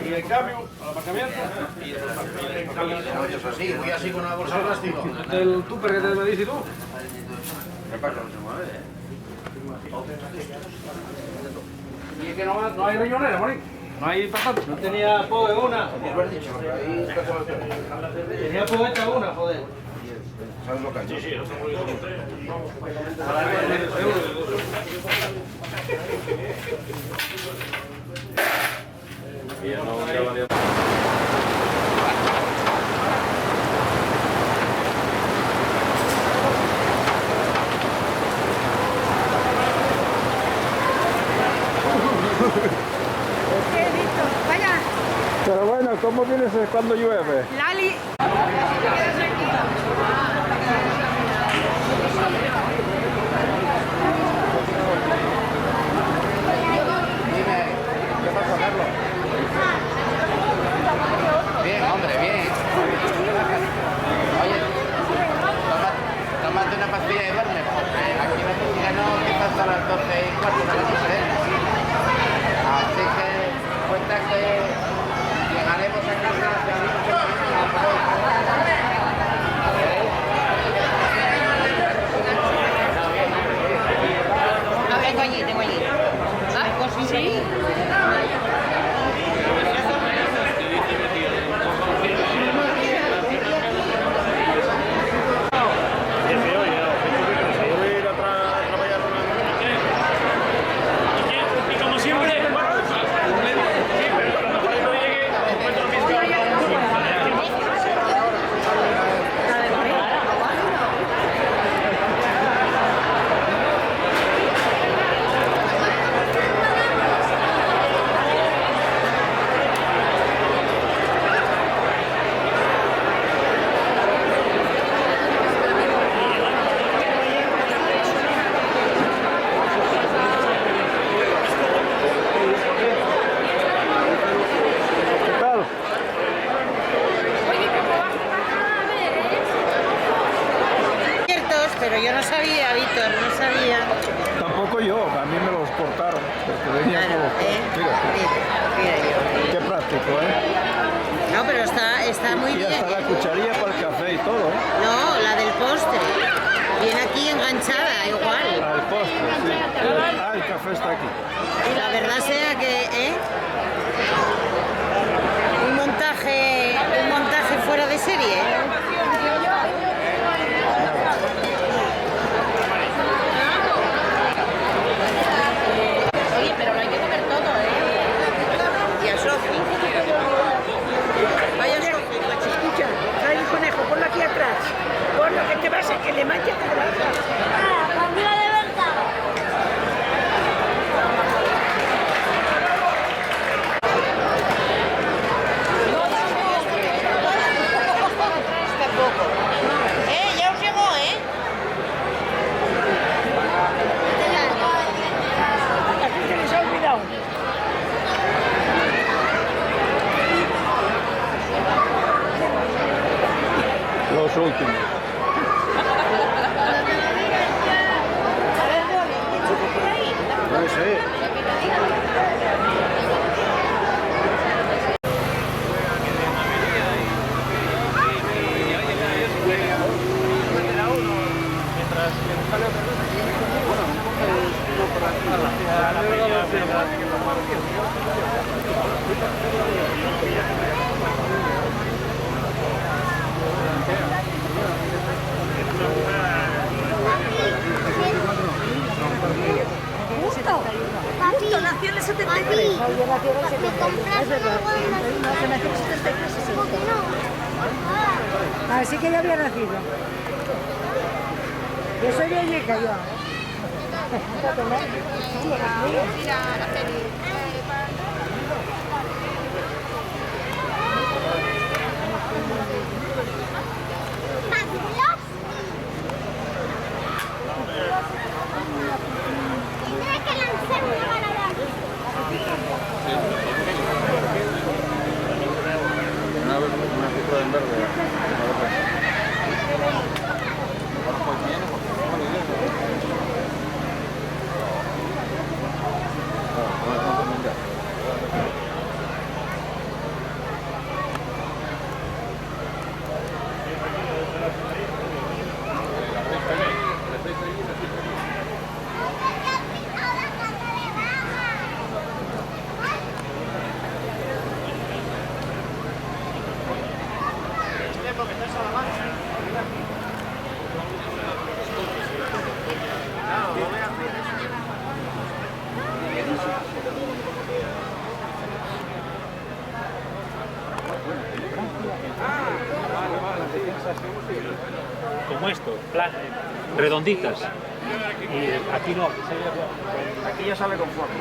Aquí el cambio, el aparcamiento. No, yo soy así, voy así con una bolsa de plástico. ¿El tupper que te me dices tú? Y es que no hay riñonera, morín. No hay pasante. No tenía poe una. Tenía poeta una, joder. ¿Sabes lo que hay? Sí, sí, no se muy ¿Qué he visto? Vaya, Pero bueno, ¿cómo vienes cuando llueve? Lali. ¿Qué pasa, Carlos? Bien, hombre, bien. Oye, tómate una pastilla de duerme, porque aquí la música no empieza hasta las 12:15 de la noche, ¿eh? Así que cuenta que llegaremos a casa de Tengo allí, tengo allí. Ah, sí. Y como siempre, ¿Qué tal? Ciertos, pero yo no sabía, Víctor, no sabía. Tampoco yo, a mí me los cortaron, porque venían Claro, como... Mira, mira yo. qué práctico, ¿eh? No, pero está muy Y bien. hasta la cucharilla para el café y todo, ¿eh? No, la del postre. Viene aquí enganchada, igual. Al postre, sí. Ah, el café está aquí. La verdad sea que, un montaje fuera de serie. Oye, pero lo hay que comer todo, Y a Sofi. Vaya Sofi, Escucha, trae el conejo, ponlo aquí atrás. Ponlo, que te vas a que le manches la grasa. Ya os llegó, Así se les ha olvidado. Los últimos. No sé. Justo nació en el 73. No, yo nací en el 73. Es verdad. No, que nació en el 73. Así que ya había nacido. Yo soy gallega, yo. Una cifra en verde. Como esto, redonditas. Y aquí no. Aquí ya sale con forma.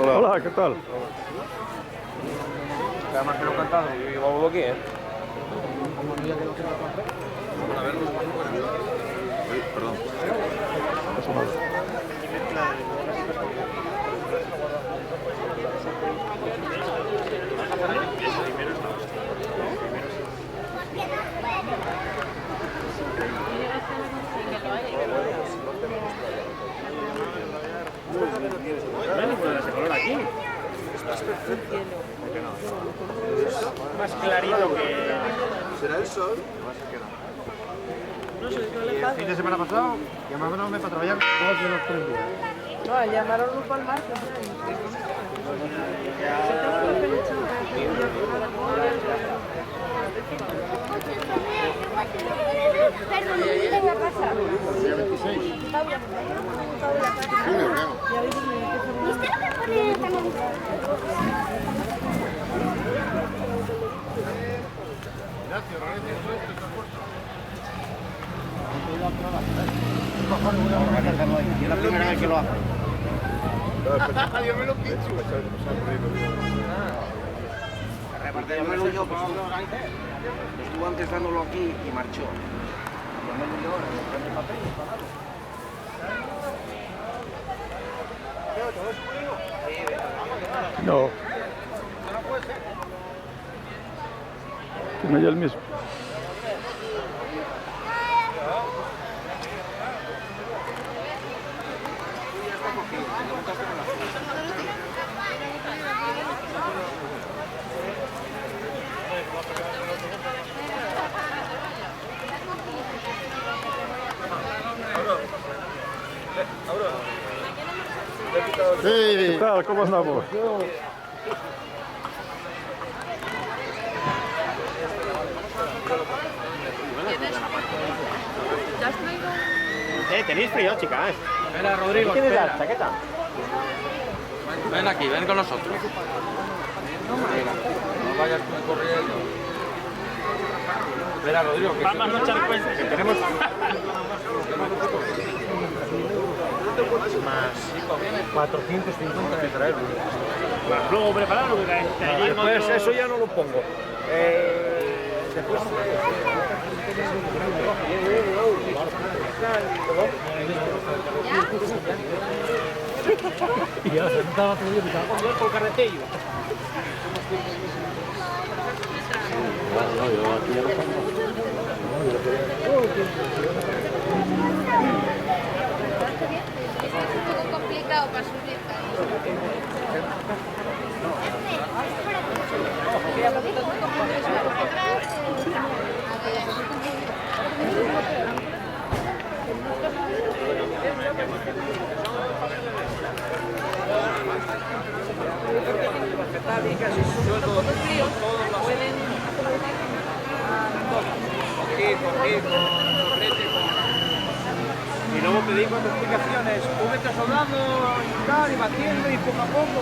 Hola, ¿qué tal? Además que lo he cantado y vamos aquí, ¿eh? Perdón. Eso malo. Más clarito que... ¿Será el sol? El fin de semana pasado llamaron para trabajar 2 de los 3 días. No, llamaron para el martes. Perdón, ¿qué va a pasar? Día 26. Julio, claro. ¿Viste lo que pone en esta nota? Es la primera vez que lo hago. Yo me lo pienso. Llámelo yo, pues estuvo antes dándolo aquí y marchó. Llámelo yo ahora, le prende papel y pagado. No. Tiene ya el mismo. ¿Qué tal? ¿Cómo andamos? Tenéis frío, chicas. Espera, Rodrigo, ¿Tienes la espera. chaqueta? Ven aquí, ven con nosotros. No vayas tú corriendo. Espera, Rodrigo, que Vamos a echar cuenta. que tenemos... Más 450 que traer. Luego prepararlo, que allí Después eso ya no lo pongo. Después... Y ya se estaba todo bien, estaba con por carretello. Es un poco complicado para subir. Y luego pedí 4 explicaciones. Tú vete soldando y tal, y batiendo y poco a poco.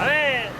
A ver.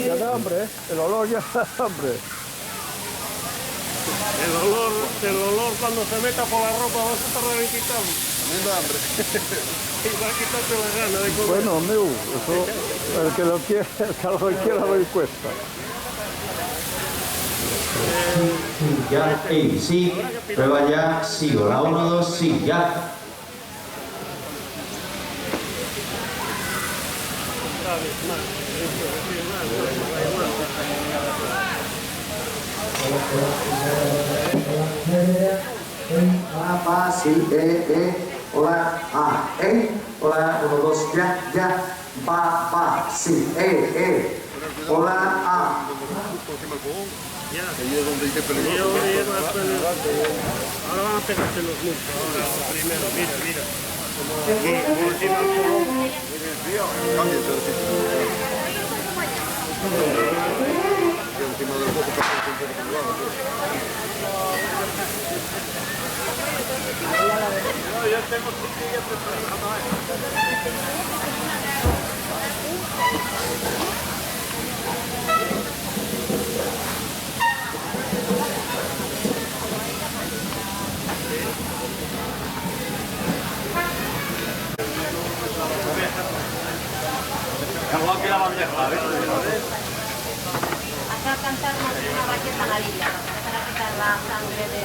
Ya da hambre, ¿eh? El olor ya da hambre. El olor cuando se meta por la ropa vas a tardar en quitarlo. Teniendo hambre. Y va a quitarte la gana de comer. Bueno, meu, eso, el que lo quiera lo cuesta. Sí, ya, sí, prueba ya, sí, hola, 1, 2, sí, ya. Hola, pa, sí, hola, hola, 1, 2, ya, pa, sí, hola, Ahora van a pegarse los muchos. Ahora, primero, mira. Vas a alcanzar una baqueta a la liga para quitar la sangre de...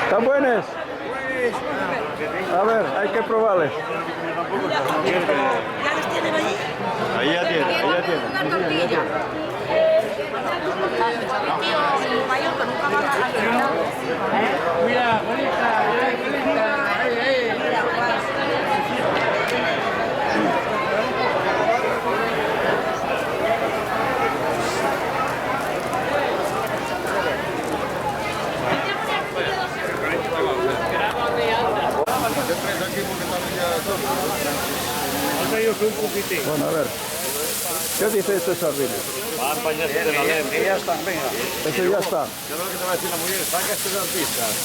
¿Están buenas? A ver, hay que probarles. ¿Ya los tienen allí? Ahí ya tiene. Una tortilla. Mi tío mayor que nunca va a la cena. Mira, bonita. Un poquitín. Bueno, a ver. ¿Qué dice este sardines? Va a apañarse de la lengua. Ya están, venga. Eso ya está. Yo lo que te va a decir la mujer, saca estos artistas.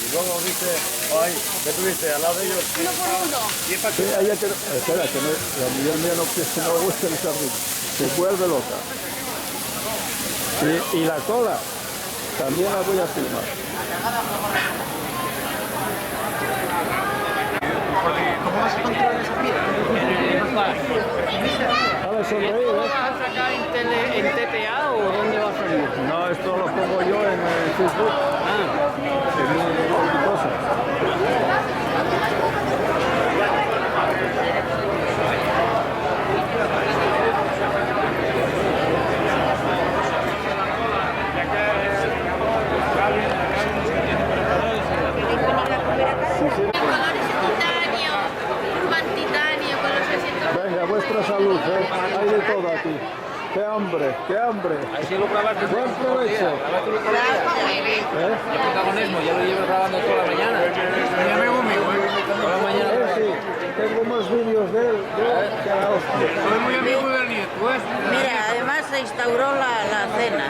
Y luego dice, ay, ¿qué tuviste? Al lado de ellos. Sí, ella que, espera, que no, la mujer mía no, que no le gusta el sardín. Se vuelve loca. Y la cola, también la voy a filmar. ¿Cómo vas a controlar esa piedra? Dale, sonreír, ¿eh? ¿Vas a sacar en TTA o dónde va a salir? No, esto lo pongo yo en Facebook. En mi cosa. Venga, vuestra salud, ¿eh? Hay de todo aquí. ¡Qué hambre! ¡Qué hambre! Así lo grabaste. Buen provecho. ¿Eh? El protagonismo, ya lo llevo grabando toda la mañana. Ya me conmigo, toda la mañana. Sí, tengo más vídeos de él que a la hostia. Soy muy amigo del nieto, ¿eh? Mira, además se instauró la cena,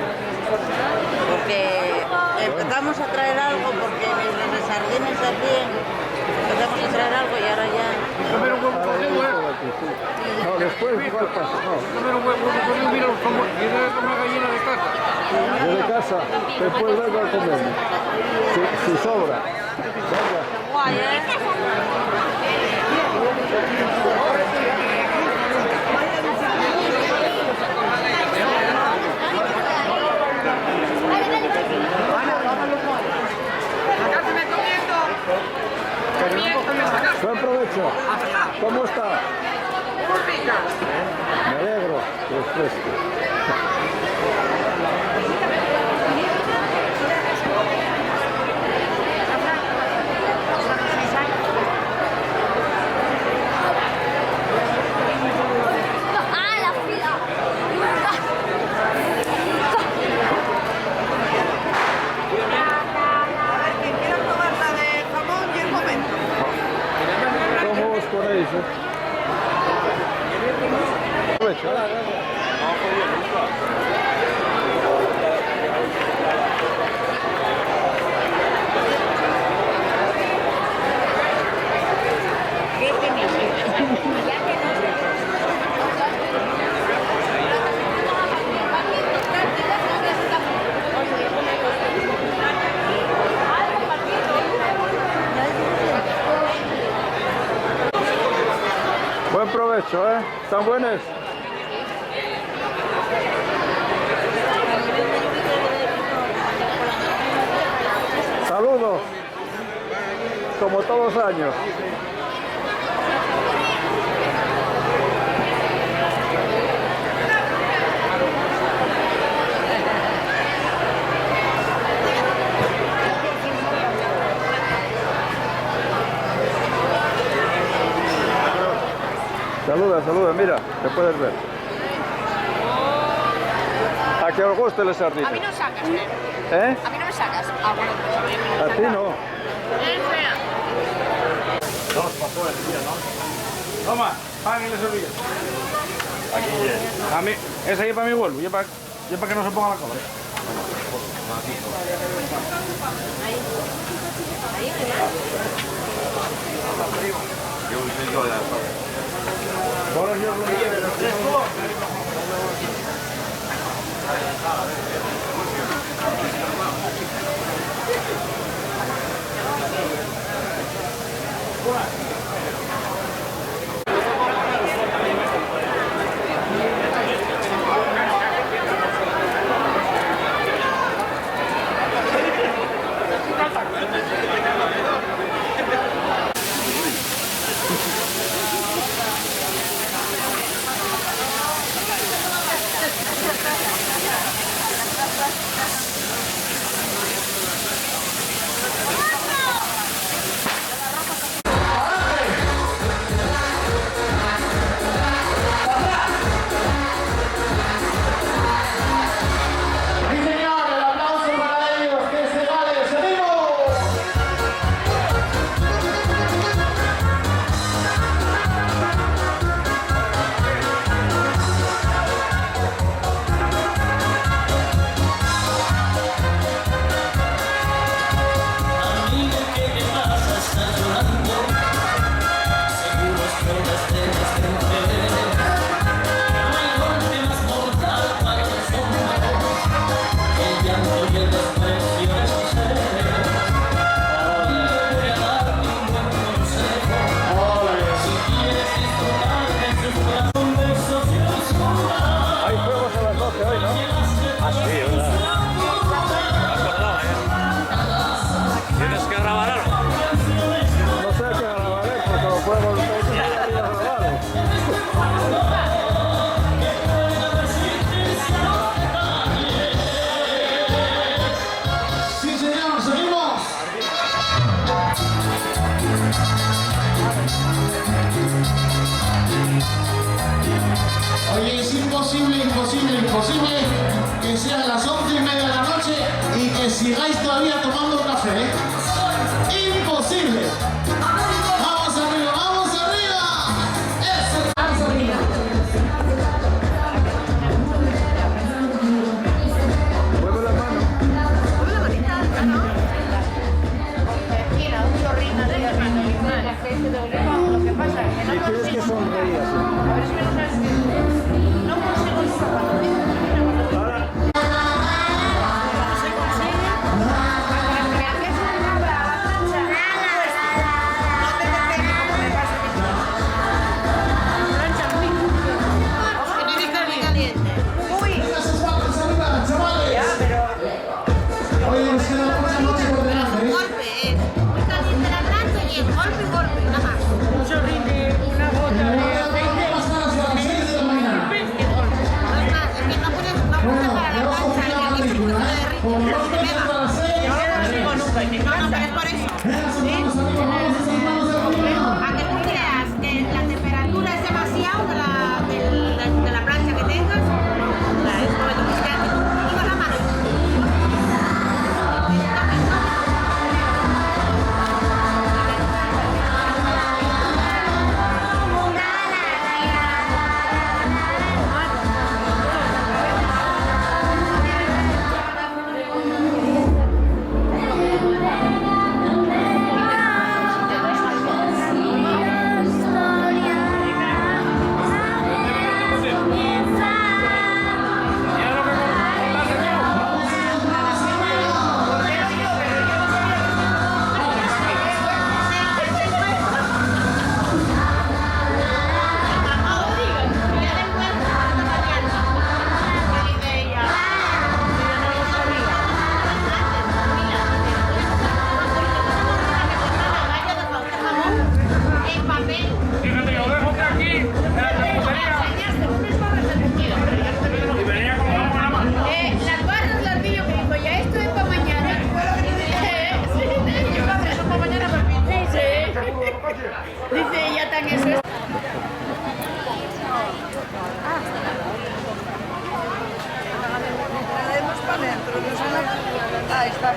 porque empezamos a traer algo, porque los de sardines aquí empezamos a traer algo y ahora ya... Comer un huevo cocido, ¿eh? No, después igual pasa, no. Comer un huevo cocido, mira, como una gallina de casa. Yo de casa, después vengo a comer. Si sobra. Venga. Guay, ¿eh? Buen provecho. ¿Cómo está? Me alegro que es fresco. Eso, ¿eh? ¿Están buenas? Saludos. Como todos los años. Saluda, saluda, mira, te puedes ver. ¿A qué os gusta la sardina? A mí no sacas, ¿eh? ¿Eh? A mí no me sacas. Ah, bueno, pues a mí me A ti no. Es fea. Dos para afuera, tío, ¿no? Toma, pan y la servilla. Aquí ya. A mí, esa ahí para mi vuelo, yo para que no se ponga la cola. Ahora yo lo llevo. Oye, es imposible que sean las 11:30 de la noche y que sigáis todavía tomando café, ¿eh? ¡Imposible! ¡Vamos arriba, vamos arriba! ¡Eso! ¡Vamos arriba! Mueve la mano. Mueve la manita, ¿no? Mira, un chorrito de aceite de oliva. Lo que pasa es que no tienes que sonreír así. A ver si no sabes que no consigo eso cuando digo que Ahora. no se consigue. Me haces nada a la plancha. No te detengas como me pasa a mí. Plancha muy. Ojo que tiene que estar muy caliente. Uy. ¡Esas patas arriba, chavales! Ya, pero Oye, nos queda mucha noche por delante, ¿eh? golpe, muy caliente la plancha y el golpe, nada más. Un chorrito, una gota de aceite. Más ganas a las 6 de la mañana. No es más, es que no puedes para la plancha y aquí se puede derritir. Como dos Se me veces va. a las 6. Yo no lo digo nunca y me encanta. No, pero es por eso. Esas manos arriba, vamos, esas manos arriba. A que tú creas que la temperatura es demasiado de la plancha que tengas, es como tú quieras que tú pongas la mano. Dice ella también es esto. La demos para adentro, no sé la... Ahí está.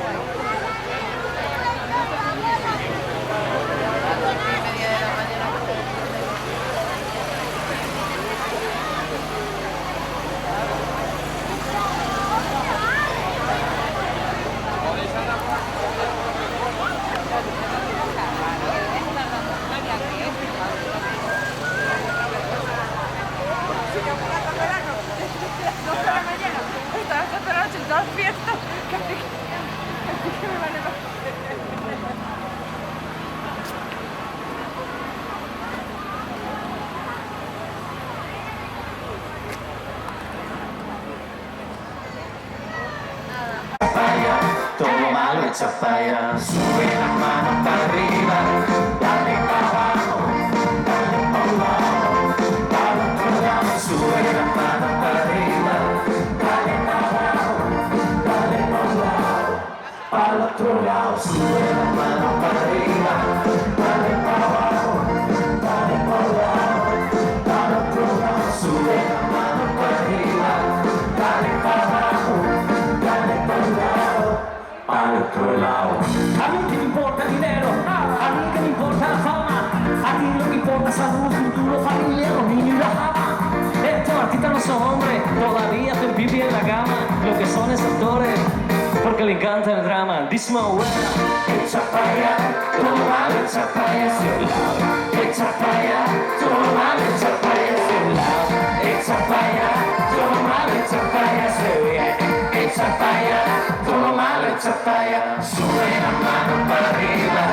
Todo mal echa para allá, sube la mano para arriba, dale para abajo, dale para un lado, para otro lado, sube la mano para arriba, dale para abajo, dale para un lado, para el otro lado, sube la mano para arriba, dale para abajo, dale para un lado, para otro lado, sube la mano para arriba, dale para abajo, dale para un lado, al otro lado. A mí que me importa el dinero, a mí que me importa la fama, a ti lo que importa es salud, futuro, familia, los niños y la fama. Estos artistas no son hombres, todavía hacen pipi en la cama, lo que son es actores, porque le encanta el drama. This my way, echa para allá, todo mal, echa para allá, hacia un lado, echa para allá, todo mal, echa para allá, hacia un lado, echa para allá, todo mal, echa para allá, hacia bien, echa para allá, todo mal, echa para allá, sube la mano para arriba,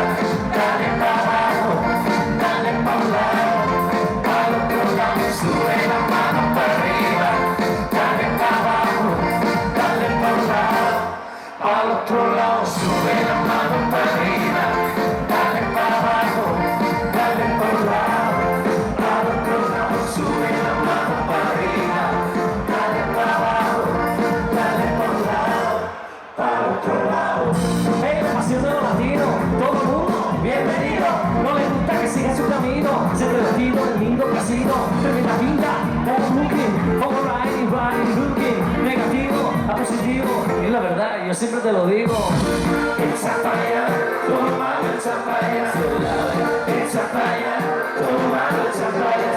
dale para abajo, dale para un lado, para el otro lado, sube la mano para arriba, dale para abajo, dale para un lado, para el otro lado, sube la mano para arriba, dale para abajo, dale para un lado, para el otro lado, sube la mano para arriba, dale para abajo, dale para un lado, para el otro lado. Hey, la pasión de los latinos, todo el mundo, bienvenido, no le gusta que siga su camino, se divertido en lindo casino, tremenda pinta, all looking, all right, looking, negativo a positivo, y la verdad, yo siempre te lo digo. Echa para allá, todo mal, echa para allá, echa para allá, todo mal, echa para allá,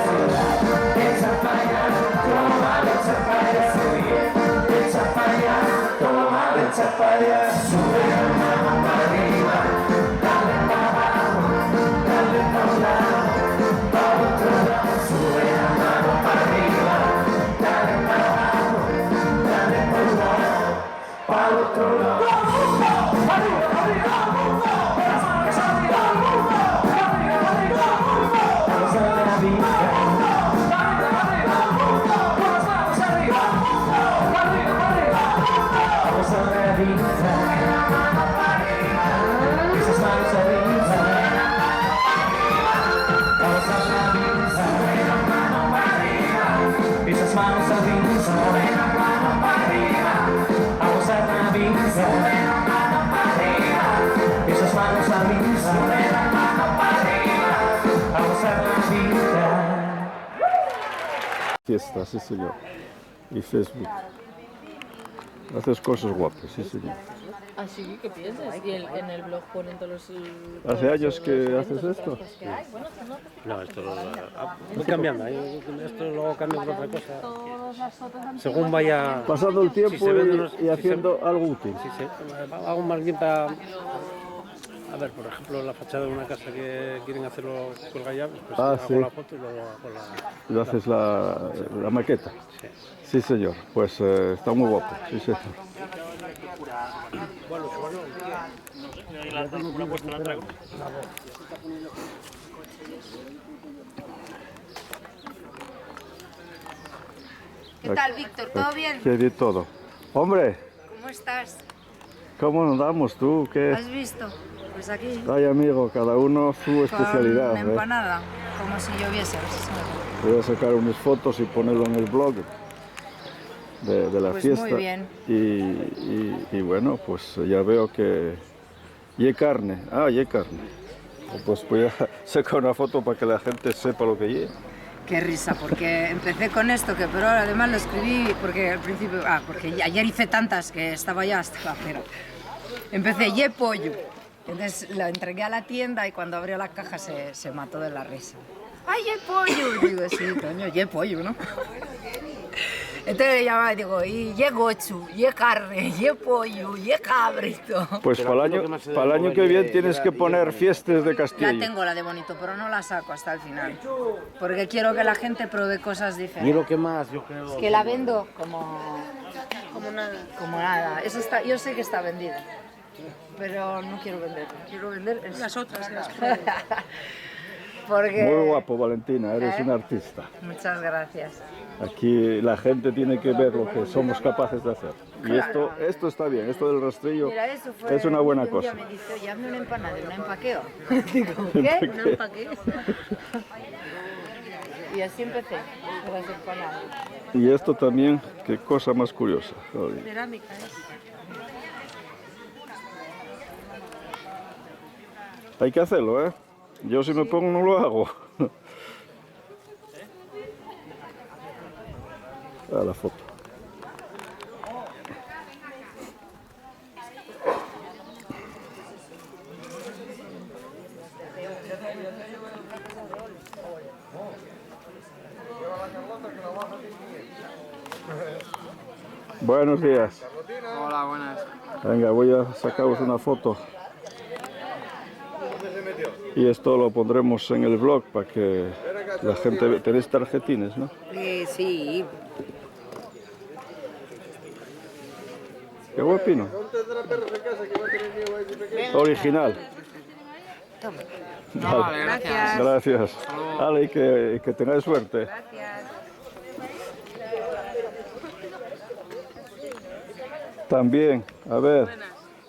echa para allá, todo mal, echa para allá, echa para allá, todo mal, echa para allá, sube la mano para arriba, dale para abajo, dale para un lado, para otro lado, sube la mano para arriba, dale para abajo, dale para un lado, para el otro lado. ¡Arriba, arriba, mundo! ¡Las manos arriba, mundo! ¡Arriba, arriba, mundo! ¡Vamos a la vida! ¡Arriba, arriba, mundo! ¡Las manos arriba, mundo! ¡Arriba, arriba, mundo! ¡Vamos a la vida! Esas manos arriba. Vamos a la vida. Esas manos arriba. Vamos a la vida. Esas manos arriba, vamos a la vida. Fiesta, sí señor. Y Facebook. Haces cosas guapas, sí señor. Así que piensas, y en el blog ponen todos los... ¿Hace años que haces esto? No, esto va cambiando. Esto luego cambia por otra cosa. Según vaya... Pasando el tiempo si se venden y haciendo algo útil. Sí, sí. Hago más bien para... A ver, por ejemplo, la fachada de una casa que quieren hacerlo colgallaves, pues hago sí. la foto y luego hago la... Y haces la maqueta. Sí. Sí señor, pues está muy guapo, sí señor. Bueno, una puesta la traigo. ¿Qué tal, Víctor? ¿Todo bien? ¿Qué de todo? Hombre, ¿Cómo estás? ¿cómo andamos tú? ¿Qué? ¿Has visto? Pues aquí, Ay amigo, cada uno su con especialidad. una empanada, como si lloviese. Voy a sacar unas fotos y ponerlo en el blog de la Pues fiesta. muy bien. Y bueno, pues ya veo que... Y hay carne, y hay carne. Pues voy a sacar una foto para que la gente sepa lo que lleva. Qué risa, porque empecé con esto, que pero además lo escribí porque al principio, porque ayer hice tantas que estaba ya hasta la cera. Empecé, ye pollo. Entonces lo entregué a la tienda y cuando abrió la caja se mató de la risa. ¡Ay, ye pollo! Y digo, sí, coño, ye pollo, ¿no? Entonces ya digo, y ye gochu, ye carne, ye pollo, ye cabrito. Pues para el año que viene tienes que poner fiestas de Castilla. Ya tengo la de bonito, pero no la saco hasta el final. Porque quiero que la gente pruebe cosas diferentes. Y lo que más, yo creo... Es que la vendo como nada. Como nada. Eso está, yo sé que está vendida, pero no quiero venderla. Quiero vender las otras. Porque... Muy guapo, Valentina, eres una artista. Muchas gracias. Aquí la gente tiene que ver lo que somos capaces de hacer. Y Claro. esto está bien, esto del rastrillo Mira, eso fue es una buena un día cosa. me dice, oye, hazme una empanada, ¿un empaqueo? Digo, ¿qué? ¿Un empaqueo? Y así empecé, con las empanadas. Y esto también, qué cosa más curiosa. Joder. Cerámica, Hay que hacerlo, ¿eh? Yo si me pongo no lo hago. A la foto. Buenos días. Hola, buenas. Venga, voy a sacaros una foto. Y esto lo pondremos en el blog para que la gente vea. Tenéis tarjetines, ¿no? Sí. Qué guapino. Original. Vale, gracias. Gracias. Vale, y que tengáis suerte. También, a ver,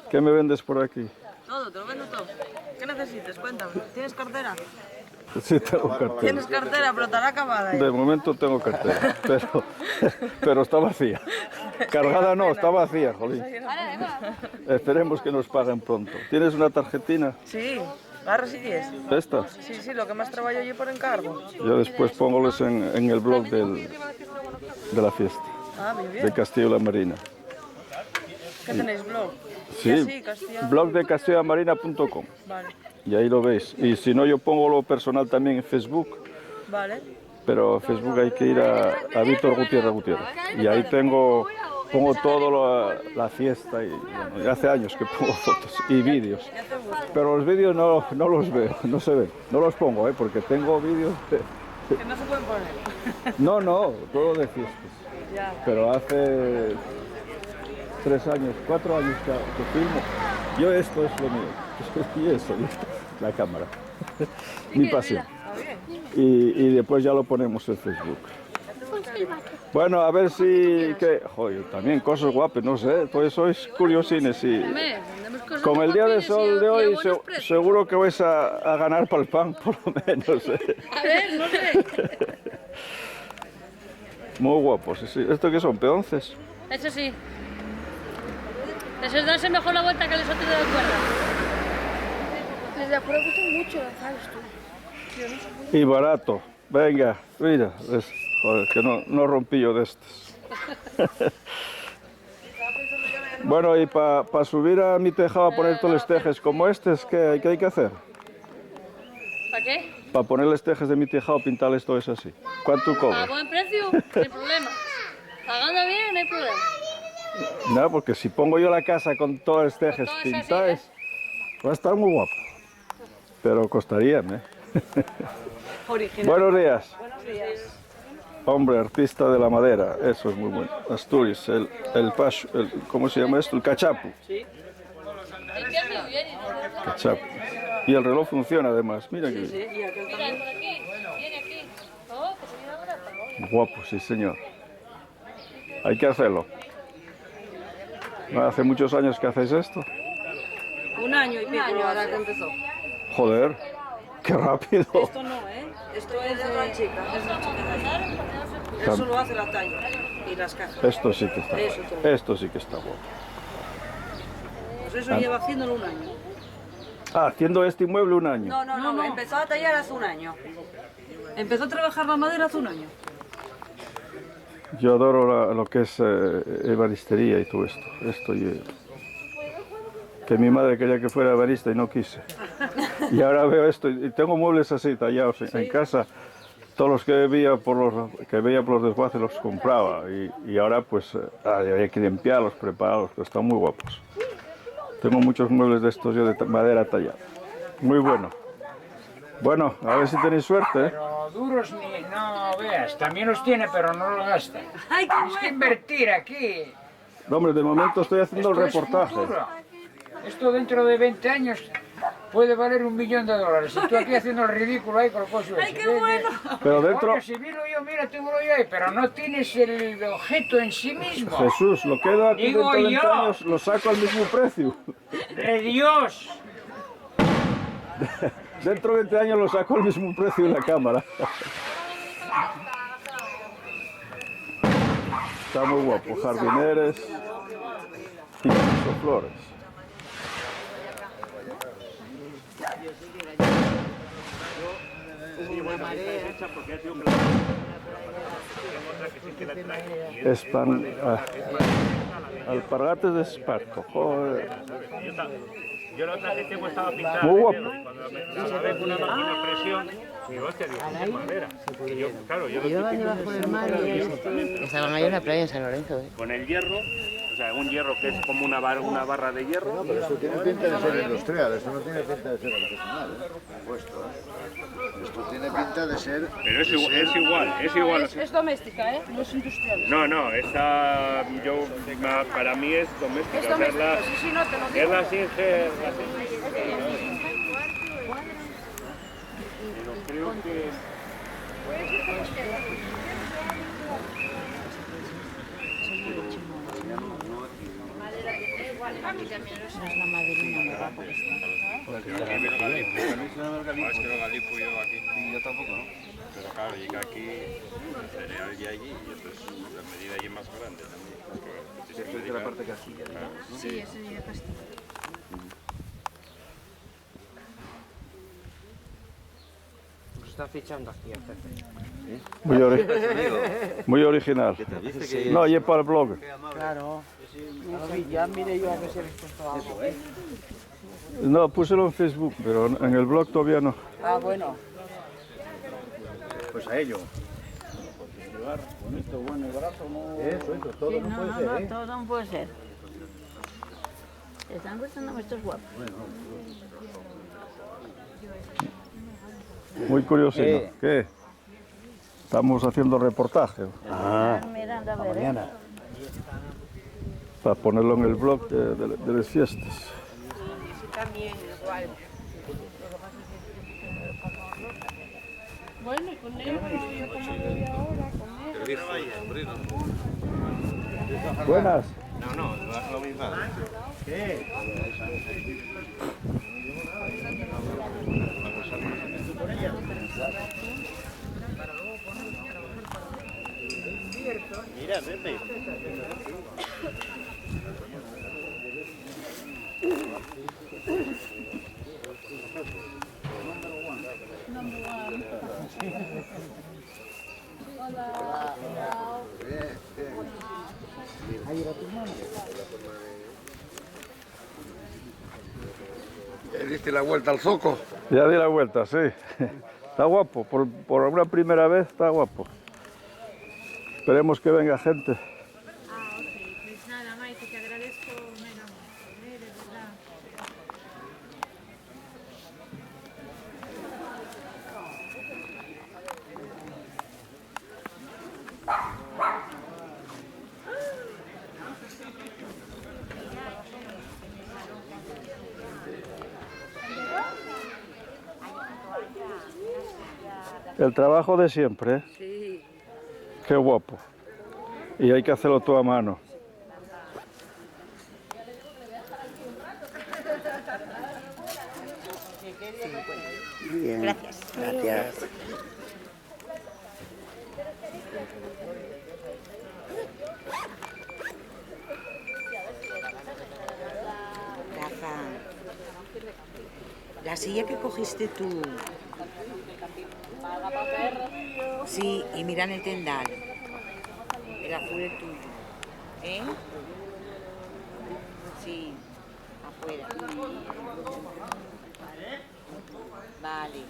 ¿qué me vendes por aquí? Todo, te lo vendo todo. ¿Qué necesitas? Cuéntame. ¿Tienes cartera? Sí, tengo cartera. Tienes cartera, pero estará acabada. De momento tengo cartera, pero está vacía. Cargada no, está vacía, jolín. Esperemos que nos paguen pronto. ¿Tienes una tarjetina? Sí, agarra si quieres. ¿Esta? Sí, lo que más trabajo yo por encargo. Yo después pongoles en el blog de la fiesta, Muy bien. de Castillo-La Marina. ¿Qué tenéis, blog? Sí, blog de castillomarina.com. Vale, Y ahí lo veis. Y si no, yo pongo lo personal también en Facebook. vale. Pero Facebook hay que ir a Víctor Gutiérrez. Y ahí pongo todo la fiesta. Y bueno, hace años que pongo fotos y vídeos. Pero los vídeos no los veo, no se ven. No los pongo, porque tengo vídeos de... Que no se pueden poner. No, todo de fiestas. Ya. Pero hace 3 años, 4 años que filmo. Yo esto es lo mío. Y eso, la cámara. Mi pasión. Y después ya lo ponemos en Facebook. Bueno, a ver si... Joder, también cosas guapas, no sé. Pues sois curiosines y... Con el día de sol de hoy seguro que vais a ganar para el pan, por lo menos. A ver, no sé. Muy guapos, sí. ¿Esto qué son? ¿Peonces? Eso sí. Eso es darse mejor la vuelta que los otros de la cuerda. Les de acuerdo gustan mucho, ¿sabes tú? Y barato. Venga, mira. Joder, que no rompí yo de estos. Bueno, y para subir a mi tejado a poner todos los tejes como estos, ¿qué hay que hacer? ¿Para qué? Para poner los tejes de mi tejado, pintarles todo eso así. ¿Cuánto A cobras? buen precio, no hay problema. Pagando bien, no hay problema. No, porque si pongo yo la casa con todos los tejes Con todas pintados, va a estar muy guapo. Pero costarían, ¿eh? Original. Buenos días. Buenos días. Hombre, artista de la madera, eso es muy bueno. Asturias, el pacho, ¿cómo se llama esto? El cachapu. Sí. Cachapu. Y el reloj funciona además, mira que Sí, y aquel también. Por aquí, viene aquí. Oh, que se viene ahora. guapo, sí señor. Hay que hacerlo. ¿Hace muchos años que hacéis esto? 1 año y pico ahora que empezó. Joder, qué rápido. Esto no, ¿eh? Esto es de otra chica. Es una chica. Eso lo hace la talla y las cajas. Esto sí que está Eso guapo. todo. Esto sí que está guapo. Pues eso lleva haciéndolo 1 año. Ah, haciendo este inmueble un año. No, empezó a tallar hace un año. Empezó a trabajar la madera hace un año. Yo adoro lo que es ebanistería y todo esto. Que mi madre quería que fuera ebanista y no quise. Y ahora veo esto y tengo muebles así tallados en casa. Todos los que veía por los desguaces los compraba y ahora pues hay que limpiarlos, prepararlos, que están muy guapos. Tengo muchos muebles de estos yo de madera tallada. Muy bueno. Bueno, a ver si tenéis suerte, ¿eh? Pero duros ni no veas, también los tiene pero no los gasta. Tienes que invertir aquí. No, hombre, de momento estoy haciendo el Esto es reportaje. futuro. Esto dentro de 20 años puede valer $1 millón. Y tú aquí haciendo el ridículo ahí con el coche. ¡Ay, qué bueno! Pero dentro... Coño, si miro yo, mira, tengo yo ahí, pero no tienes el objeto en sí mismo. Jesús, lo quedo aquí Digo dentro de 20 yo. años, lo saco al mismo precio. ¡De Dios! Dentro de 20 años lo saco al mismo precio en la cámara. Está muy guapo, jardineres y incluso flores. Alpargates de esparto, joder. Yo la otra que tengo estaba pintada. Muy guapo. Cuando me ves una máquina de presión, digo, hostia, digo, es madera. Y yo, claro, yo Iban debajo del mar y estaban ahí en la playa en San Lorenzo. con el hierro, o sea, un hierro que es como una barra de hierro. No, pero eso tiene pinta de ser industrial, eso no tiene pinta de ser artesanal, por supuesto. Esto tiene pinta de ser... Pero es igual. Es doméstica, ¿eh? No es industrial. No, esta, para mí es doméstica. Es doméstica, sí, no te lo digo. Es la Singer. Pero creo que... Es la maderina, me va por esto. Es que no galipo yo aquí. Yo tampoco, ¿no? Pero claro, llega aquí, cereal y allí, y esto es la medida allí más grande también. Esto es de la parte de Castilla, ¿no? Sí, eso es de Castilla. Nos está fichando aquí el jefe. Muy original. No, y para el blog. Claro. Ya mire yo a ver si habéis puesto algo. No, púselo en Facebook, pero en el blog todavía no. Ah, bueno. Pues a ello. Bonito, bueno, el brazo no... Eso, todo Sí, no puede ser, ¿eh? todo no puede ser. Están gustando estos guapos. Muy curioso. ¿Qué? Estamos haciendo reportaje. Mirando a ver, Mañana. Para ponerlo en el blog de las fiestas. También, igual. Bueno, y con él, yo como media hora, con él. Buenas. No, lo mismo. ¿Qué? Mira, Pepe. ¿Ya diste la vuelta al zoco? Ya di la vuelta, sí. Está guapo, por una primera vez está guapo. Esperemos que venga gente. Ah, ok. Pues nada, Maite, te agradezco meramente, de verdad. El trabajo de siempre, ¿eh? Sí. Qué guapo. Y hay que hacerlo todo a mano. Bien. Gracias. Gracias. La silla que cogiste tú. Sí, y mira en el tendal. El azul es tuyo. ¿Eh? Sí, afuera. Vale.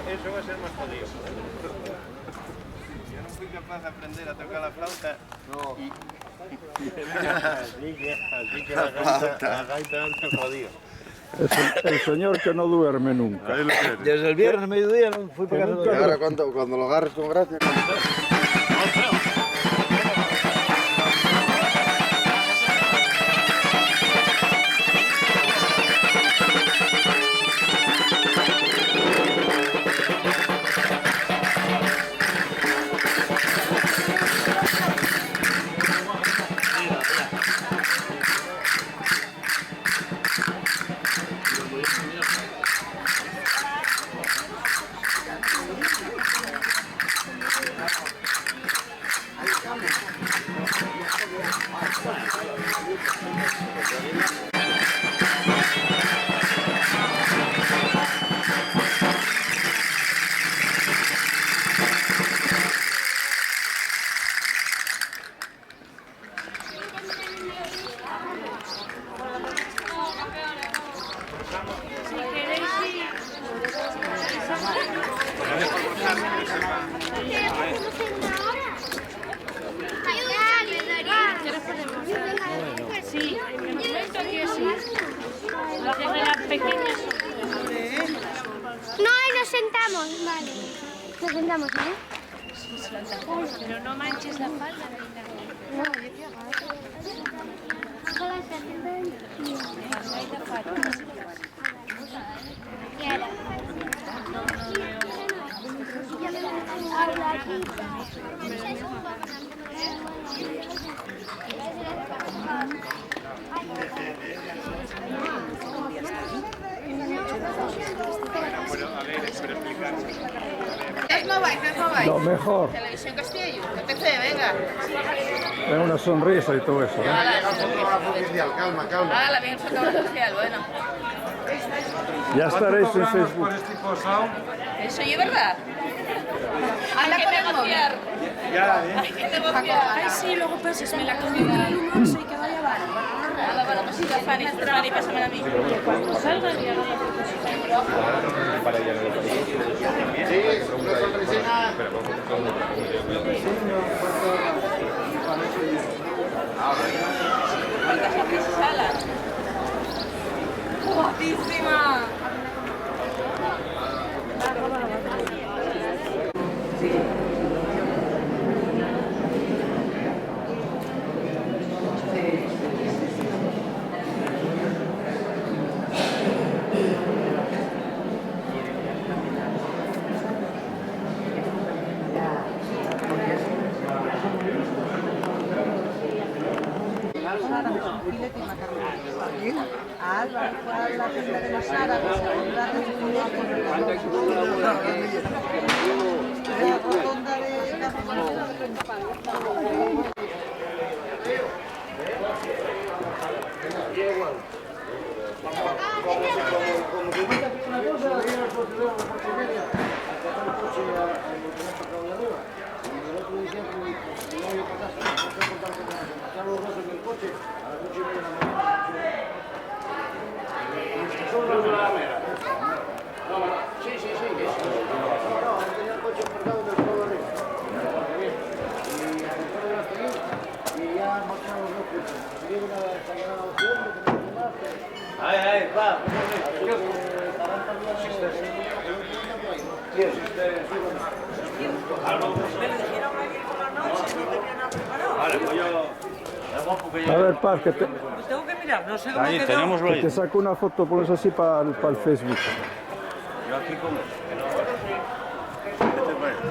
Eso va a ser más jodido. Yo no fui capaz de aprender a tocar la flauta. No. Así que la gaita anda jodido. Es el señor que no duerme nunca. Desde el viernes mediodía no fui para casa. Y ahora cuando lo agarres con gracia... Sí, en el momento que sí. Las que eran pequeñas. No, ahí nos sentamos, vale. Nos sentamos, ¿eh? Sí, pero no manches la falda ni nada. No, yo quiero No vais. Lo mejor. Televisión Castillo, PC, venga. Es una sonrisa y todo eso. ¿eh? Calma. La bien fotografía oficial, bueno. Ya estaréis en Facebook. ¿Eso es verdad? Hay que negociar. Hay que negociar. Ay, sí, luego pues me la cogí entre el luminoso y que vaya vale. Bueno, pues sí, Fanny, pásamela a mí. Cuando salgan ya no. ¿Cuántas sonrisas salas? ¡Guapísima! Álvaro fue a la tienda de los árabes a comprarle un filete de la rotonda de Ay, va. Vale, pues yo... A ver, Paz, que te, Pues tengo que mirar, no sé cómo Ahí, quedó. tenémoslo que ahí. te saco una foto, pones así para el Facebook. Yo aquí como...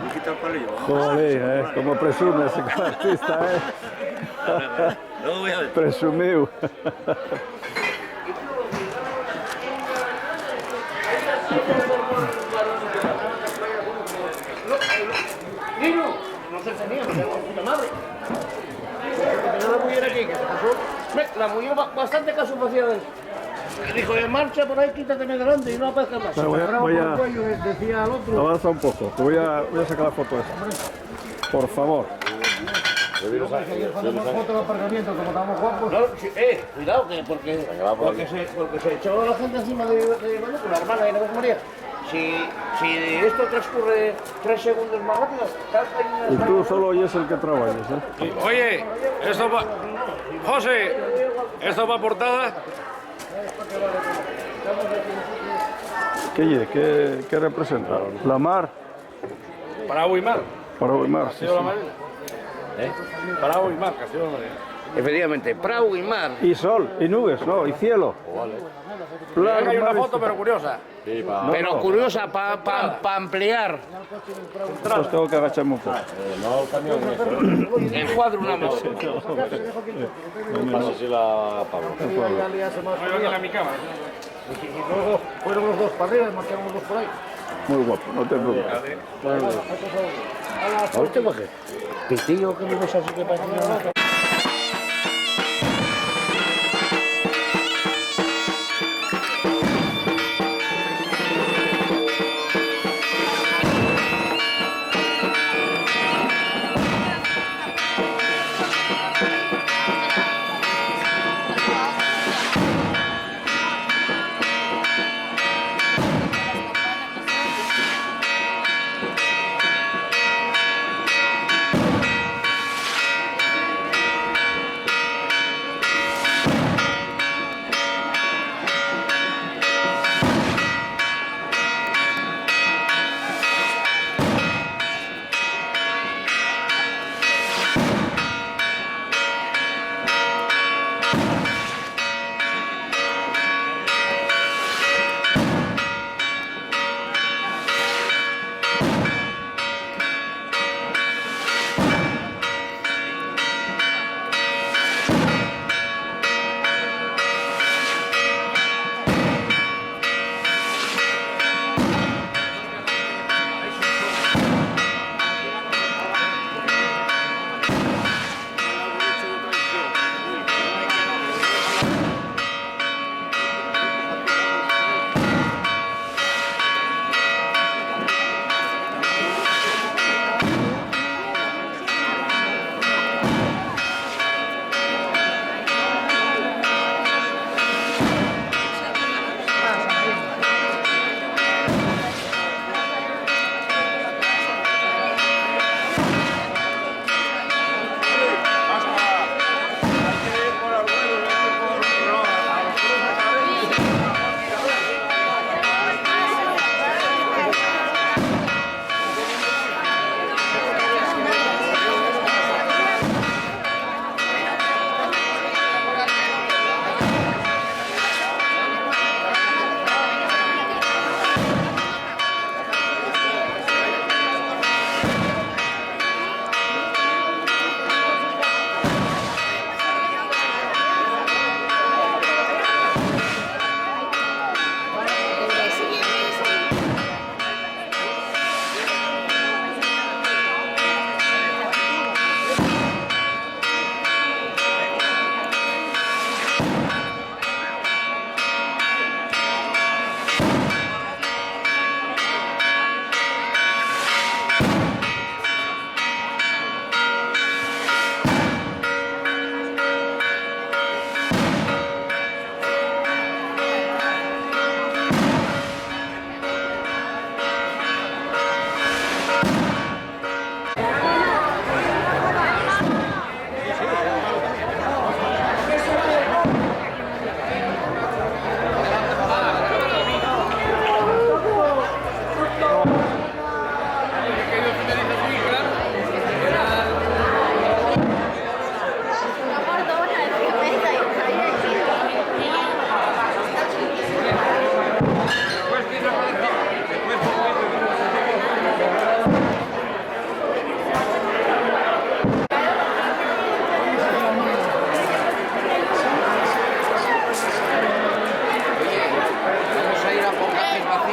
¿Me quita el palillo? Joder, como presume ese artista, Luego voy a ver. Presumiu. Niño, no se tenía, me tengo puta madre. Tenía la mujer aquí, que se pasó. La mujer bastante caso hacía de eso. Y dijo, en marcha por ahí, quítateme delante y no aparezca más. Pero voy a- Decía al otro. Avanza un poco, que voy a sacar la foto esa. Por favor. Ayer hacemos foto de aparcamiento, como estamos guapos. No, cuidado, que porque se echó la gente encima de con la hermana y la vez María. Si esto transcurre 3 segundos más rápido, Y tú solo oyes el que trabajas, ¿eh? Oye, esto va... José, ¿esto va portada? ¿Qué representa? La mar. Para Uimar. Para Uimar, sí, Castillo de la sí. Madrid. Para Uimar, Castillo de la Madrid. efectivamente, Prau y mar. Y sol, y nubes, ¿no? Y cielo. Claro, Hay una mar y foto, sol. pero curiosa. No, Pero no. curiosa, para ampliar Pues tengo que agacharme un poco. el cuadro nada más. Voy a ir a mi cama. Y luego fueron los dos para arriba y marcharon los dos por ahí. Muy guapo, no te preocupes. ¿A usted coge? Pitillo que me ves así que parece que no.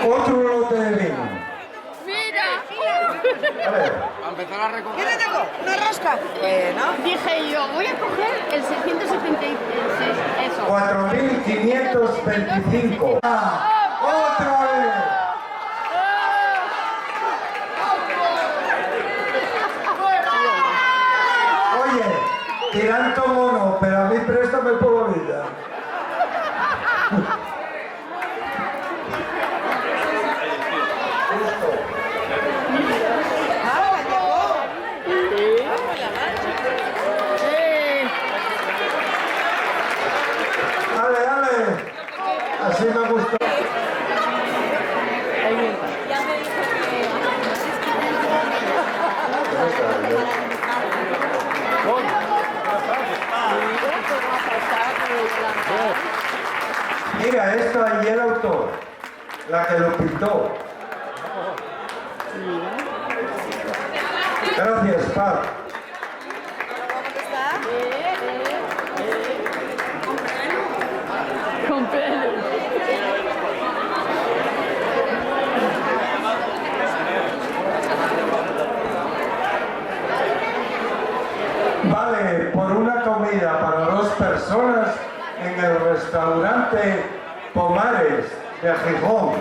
Otro lote de vino. ¡Mira! A ver. A empezar a recoger. ¿Qué te tocó? ¿Una rosca? ¿No? Dije yo, voy a coger el 676, eso. 4.525. ¡Otra vez! Oye, tiranto mono, pero a mí préstame por la vida. Dale, dale. Así me gusta. Mira, esto allí el autor, la que lo pintó. Gracias, Paz. Con pelo. Vale, por una comida para 2 personas en el restaurante Pomares de Gijón.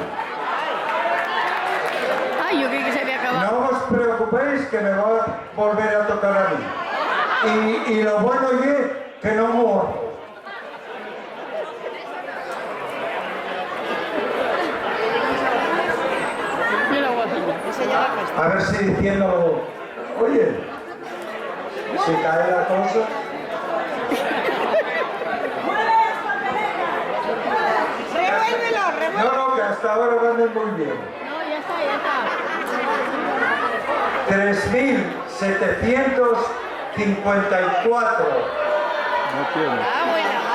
Ay, yo creí que se había acabado. No os preocupéis que me va a volver a tocar a mí. Y lo bueno es que no muero. A ver si diciendo, oye, si cae la cosa. Revuélvelo, revuélvelo. No, que hasta ahora van muy bien. No, ya está, ya está. 3.754. No tiene. Ah, bueno.